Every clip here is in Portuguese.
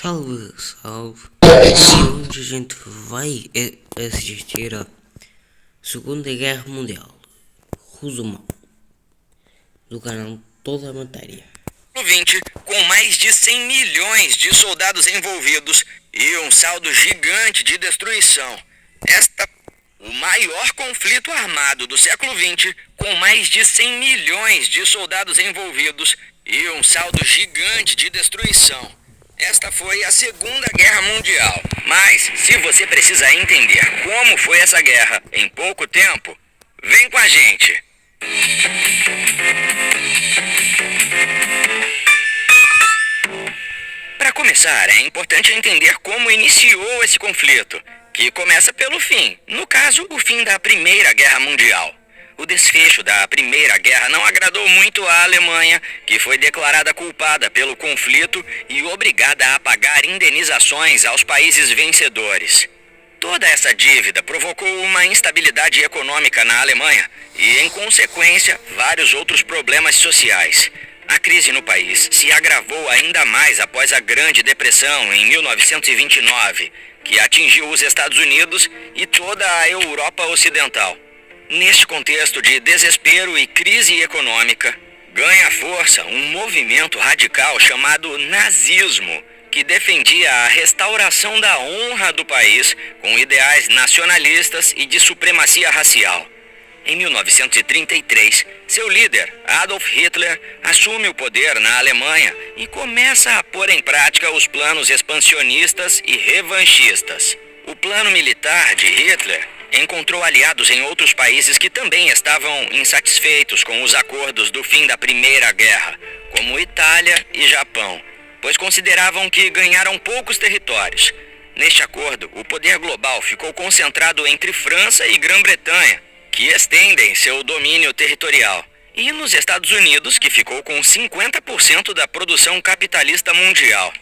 Salve, salve. E hoje a gente vai assistir à Segunda Guerra Mundial. Resumão do canal Toda a Matéria. No 20, com mais de 100 milhões de soldados envolvidos e um saldo gigante de destruição. O maior conflito armado do século XX, com mais de 100 milhões de soldados envolvidos e um saldo gigante de destruição. Esta foi a Segunda Guerra Mundial. Mas, se você precisa entender como foi essa guerra em pouco tempo, vem com a gente. Para começar, é importante entender como iniciou esse conflito, que começa pelo fim, no caso, o fim da Primeira Guerra Mundial. O desfecho da Primeira Guerra não agradou muito à Alemanha, que foi declarada culpada pelo conflito e obrigada a pagar indenizações aos países vencedores. Toda essa dívida provocou uma instabilidade econômica na Alemanha e, em consequência, vários outros problemas sociais. A crise no país se agravou ainda mais após a Grande Depressão em 1929, que atingiu os Estados Unidos e toda a Europa Ocidental. Neste contexto de desespero e crise econômica, ganha força um movimento radical chamado nazismo, que defendia a restauração da honra do país com ideais nacionalistas e de supremacia racial. Em 1933, seu líder, Adolf Hitler, assume o poder na Alemanha e começa a pôr em prática os planos expansionistas e revanchistas. O plano militar de Hitler encontrou aliados em outros países que também estavam insatisfeitos com os acordos do fim da Primeira Guerra, como Itália e Japão, pois consideravam que ganharam poucos territórios. Neste acordo, o poder global ficou concentrado entre França e Grã-Bretanha, que estendem seu domínio territorial, e nos Estados Unidos, que ficou com 50% da produção capitalista mundial.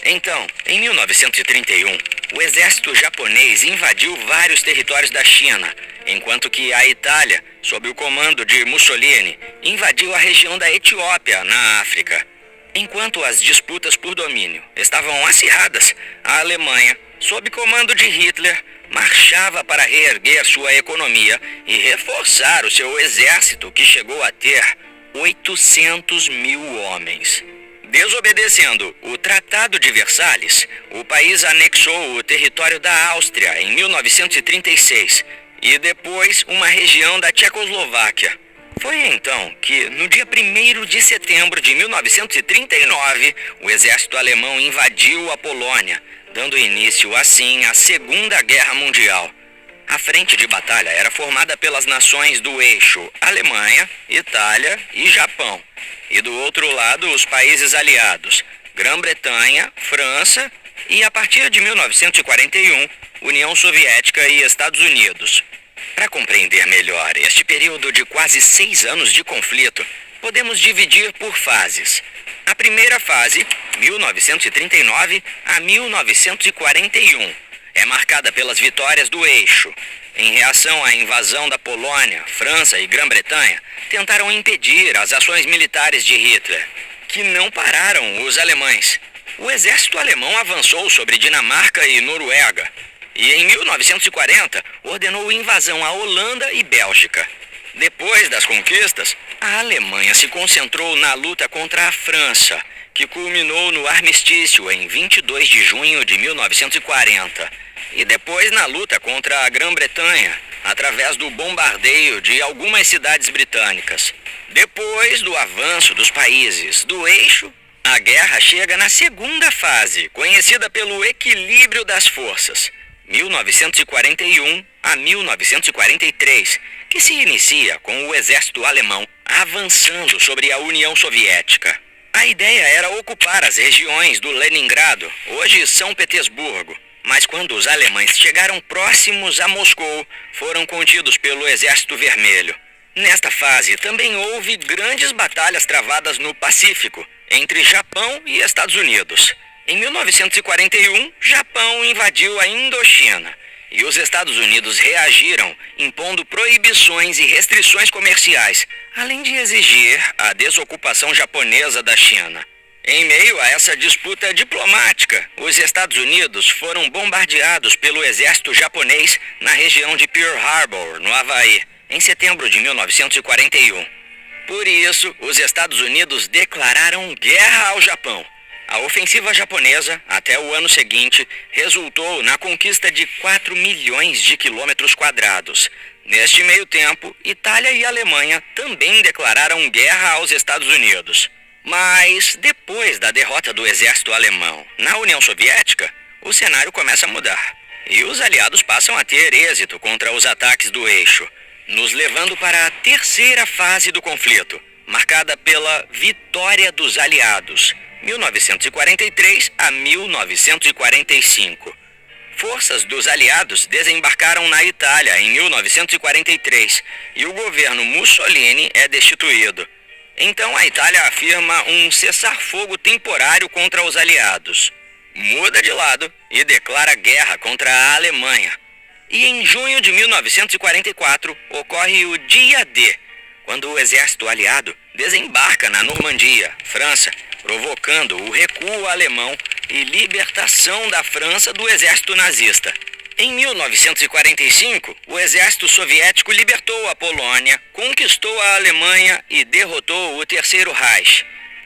Então, em 1931, o exército japonês invadiu vários territórios da China, enquanto que a Itália, sob o comando de Mussolini, invadiu a região da Etiópia, na África. Enquanto as disputas por domínio estavam acirradas, a Alemanha, sob comando de Hitler, marchava para reerguer sua economia e reforçar o seu exército, que chegou a ter 800 mil homens. Desobedecendo o Tratado de Versalhes, o país anexou o território da Áustria em 1936 e depois uma região da Tchecoslováquia. Foi então que, no dia 1º de setembro de 1939, o exército alemão invadiu a Polônia, dando início assim à Segunda Guerra Mundial. A frente de batalha era formada pelas nações do eixo Alemanha, Itália e Japão. E do outro lado, os países aliados, Grã-Bretanha, França e, a partir de 1941, União Soviética e Estados Unidos. Para compreender melhor este período de quase 6 anos de conflito, podemos dividir por fases. A primeira fase, 1939 a 1941, é marcada pelas vitórias do eixo. Em reação à invasão da Polônia, França e Grã-Bretanha tentaram impedir as ações militares de Hitler, que não pararam os alemães. O exército alemão avançou sobre Dinamarca e Noruega, e em 1940 ordenou invasão à Holanda e Bélgica. Depois das conquistas, a Alemanha se concentrou na luta contra a França, que culminou no armistício em 22 de junho de 1940, e depois na luta contra a Grã-Bretanha, através do bombardeio de algumas cidades britânicas. Depois do avanço dos países do eixo, a guerra chega na segunda fase, conhecida pelo equilíbrio das forças, 1941 a 1943, que se inicia com o exército alemão avançando sobre a União Soviética. A ideia era ocupar as regiões do Leningrado, hoje São Petersburgo, mas quando os alemães chegaram próximos a Moscou, foram contidos pelo Exército Vermelho. Nesta fase também houve grandes batalhas travadas no Pacífico, entre Japão e Estados Unidos. Em 1941, Japão invadiu a Indochina e os Estados Unidos reagiram impondo proibições e restrições comerciais, além de exigir a desocupação japonesa da China. Em meio a essa disputa diplomática, os Estados Unidos foram bombardeados pelo exército japonês na região de Pearl Harbor, no Havaí, em setembro de 1941. Por isso, os Estados Unidos declararam guerra ao Japão. A ofensiva japonesa, até o ano seguinte, resultou na conquista de 4 milhões de quilômetros quadrados. Neste meio tempo, Itália e Alemanha também declararam guerra aos Estados Unidos. Mas, depois da derrota do exército alemão na União Soviética, o cenário começa a mudar. E os aliados passam a ter êxito contra os ataques do eixo, nos levando para a terceira fase do conflito, marcada pela vitória dos aliados, 1943 a 1945. Forças dos aliados desembarcaram na Itália em 1943 e o governo Mussolini é destituído. Então a Itália afirma um cessar-fogo temporário contra os aliados, muda de lado e declara guerra contra a Alemanha. E em junho de 1944 ocorre o Dia D, quando o exército aliado desembarca na Normandia, França, provocando o recuo alemão e libertação da França do exército nazista. Em 1945, o exército soviético libertou a Polônia, conquistou a Alemanha e derrotou o Terceiro Reich.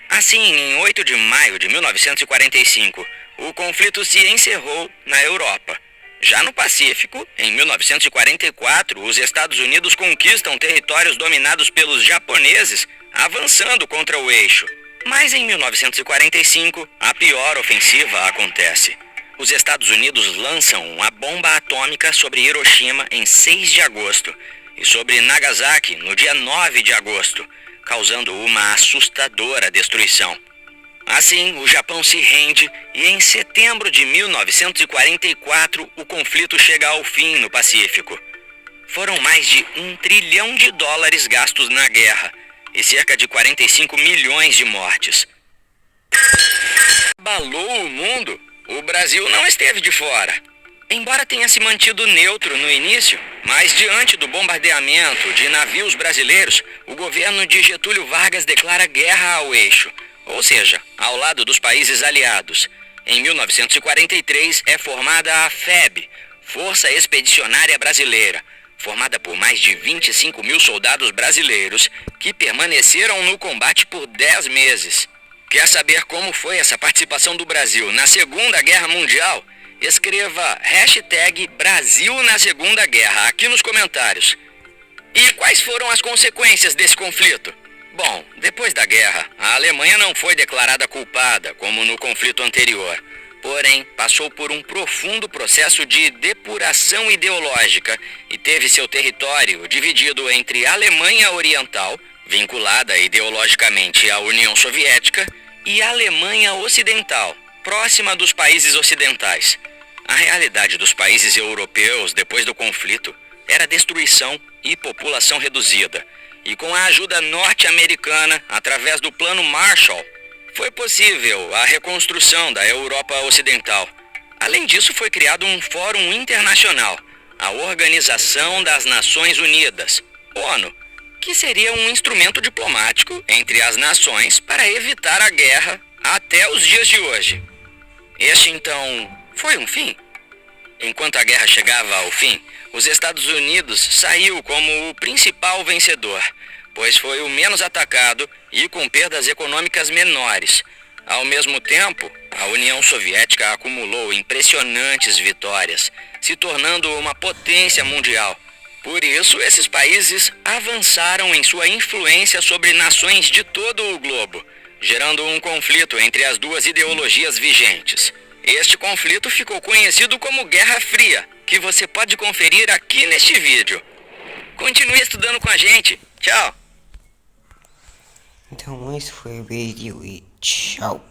Assim, em 8 de maio de 1945, o conflito se encerrou na Europa. Já no Pacífico, em 1944, os Estados Unidos conquistam territórios dominados pelos japoneses, avançando contra o eixo. Mas em 1945, a pior ofensiva acontece. Os Estados Unidos lançam a bomba atômica sobre Hiroshima em 6 de agosto e sobre Nagasaki no dia 9 de agosto, causando uma assustadora destruição. Assim, o Japão se rende e em setembro de 1944 o conflito chega ao fim no Pacífico. Foram mais de $1 trilhão gastos na guerra e cerca de 45 milhões de mortes. Abalou o mundo? O Brasil não esteve de fora. Embora tenha se mantido neutro no início, mas diante do bombardeamento de navios brasileiros, o governo de Getúlio Vargas declara guerra ao eixo, ou seja, ao lado dos países aliados. Em 1943 é formada a FEB, Força Expedicionária Brasileira, formada por mais de 25 mil soldados brasileiros que permaneceram no combate por 10 meses. Quer saber como foi essa participação do Brasil na Segunda Guerra Mundial? Escreva #Brasil na Segunda Guerra aqui nos comentários. E quais foram as consequências desse conflito? Bom, depois da guerra, a Alemanha não foi declarada culpada, como no conflito anterior. Porém, passou por um profundo processo de depuração ideológica e teve seu território dividido entre a Alemanha Oriental, vinculada ideologicamente à União Soviética, e a Alemanha Ocidental, próxima dos países ocidentais. A realidade dos países europeus depois do conflito era destruição e população reduzida. E com a ajuda norte-americana, através do Plano Marshall, foi possível a reconstrução da Europa Ocidental. Além disso, foi criado um fórum internacional, a Organização das Nações Unidas, ONU, que seria um instrumento diplomático entre as nações para evitar a guerra até os dias de hoje. Este, então, foi um fim? Enquanto a guerra chegava ao fim, os Estados Unidos saiu como o principal vencedor, pois foi o menos atacado e com perdas econômicas menores. Ao mesmo tempo, a União Soviética acumulou impressionantes vitórias, se tornando uma potência mundial. Por isso, esses países avançaram em sua influência sobre nações de todo o globo, gerando um conflito entre as duas ideologias vigentes. Este conflito ficou conhecido como Guerra Fria, que você pode conferir aqui neste vídeo. Continue estudando com a gente. Tchau! Então esse foi o vídeo e tchau!